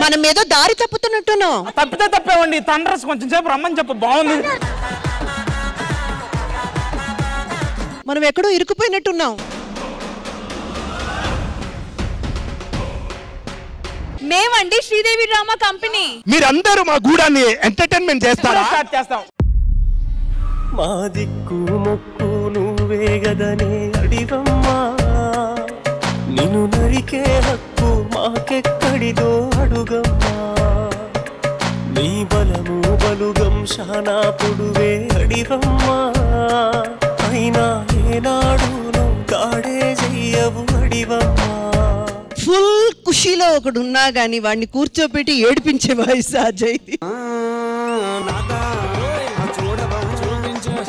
మనం ఏదో దారి తప్పుతున్నట్టును. తప్పితే తప్పేవండి, తండ్రస్ కొంచెం సేపు రమ్మని చెప్పు, బాగుంది. మనం ఎక్కడో ఇరుక్కుపోయినట్టున్నాం. మేమండి శ్రీదేవి డ్రామా కంపెనీ. మీరందరూ మా గూడాన్ని ఎంటర్టైన్మెంట్ చేస్తారా? చేస్తాం. మా దిక్కు మొక్కు నువ్వే గదనే అడివమ్మా, నిన్ను నరికే హక్కు మాకెక్కడిదో అడుగమ్మా. నీ బలము బలుగం శానా పొడువే అడివమ్మా, అయినా ఏనాడు నువ్వు దాడే చెయ్యవు అడివమ్మా. ఫుల్ ఖుషీలో ఒకడు ఉన్నా గానీ వాడిని కూర్చోబెట్టి ఏడిపించే వయసు అజయ్ది.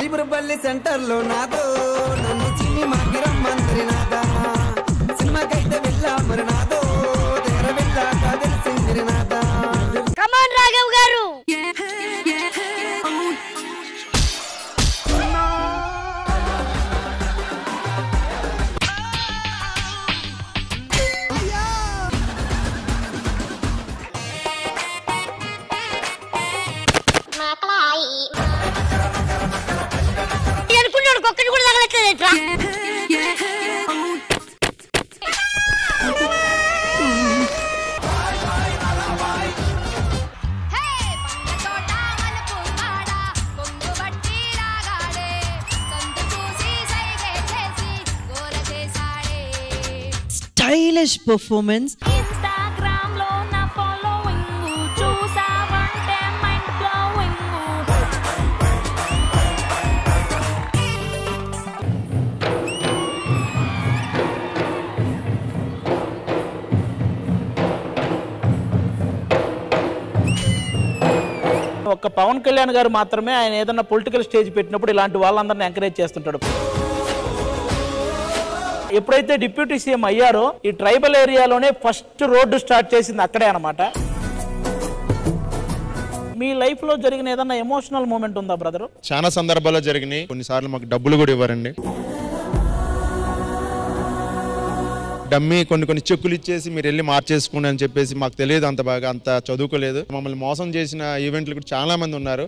చిబురుపల్లి సెంటర్ లో నాదో నన్ను చిన్ని మాకిరం మంత్రి నాదా, సినిమాకైతే వెళ్ళా మరి నాదో తెర వెళ్ళాక తెలిసింది నాదా. కమాన్ రాఘవ్ గారు. ఒక్కటి కూడా తగలట్లేదు. Stylish performance. ఒక్క పవన్ కళ్యాణ్ గారు మాత్రమే ఆయన ఏదన్నా పొలిటికల్ స్టేజ్ పెట్టినప్పుడు ఇలాంటి వాళ్ళందరినీ ఎంకరేజ్ చేస్తుంటాడు. ఎప్పుడైతే డిప్యూటీ సీఎం అయ్యారో ఈ ట్రైబల్ ఏరియాలోనే ఫస్ట్ రోడ్డు స్టార్ట్ చేసింది అక్కడే అన్నమాట. మీ లైఫ్ లో జరిగిన ఏదన్నా ఎమోషనల్ మూమెంట్ ఉందా బ్రదర్? చాలా సందర్భాల్లో జరిగినాయి. కొన్నిసార్లు మాకు డబ్బులు కూడా ఇవ్వరండి. డమ్మీ కొన్ని చెక్కులు ఇచ్చేసి మీరు వెళ్ళి మార్చేసుకోండి అని చెప్పేసి, మాకు తెలియదు అంత బాగా, అంత చదువుకోలేదు. మమ్మల్ని మోసం చేసిన ఈవెంట్లు కూడా చాలా మంది ఉన్నారు.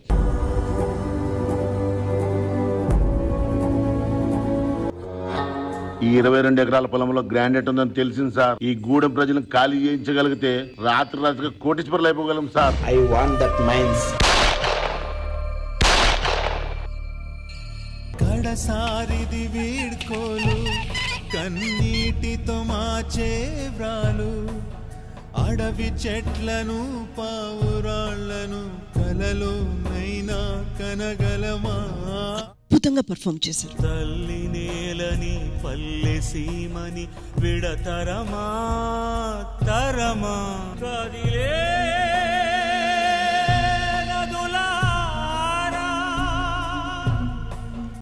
ఈ 22 ఎకరాల పొలంలో గ్రాండెట్ ఉందని తెలిసింది సార్. ఈ గూడెం ప్రజలను ఖాళీ చేయించగలిగితే రాత్రిగా కోటీశ్వరులు అయిపోగలం sir. I want that mines. కడసారిది వీడ్కోలు, కన్నీటితో మాచే వ్రాలు, అడవి చెట్లను పావురాళ్లను కలలో నైనా కనగలమా. అద్భుతంగా పర్ఫార్మ్ చేశారు. తల్లి నేలని పల్లె సీమని విడతరమా తరమా కదిలే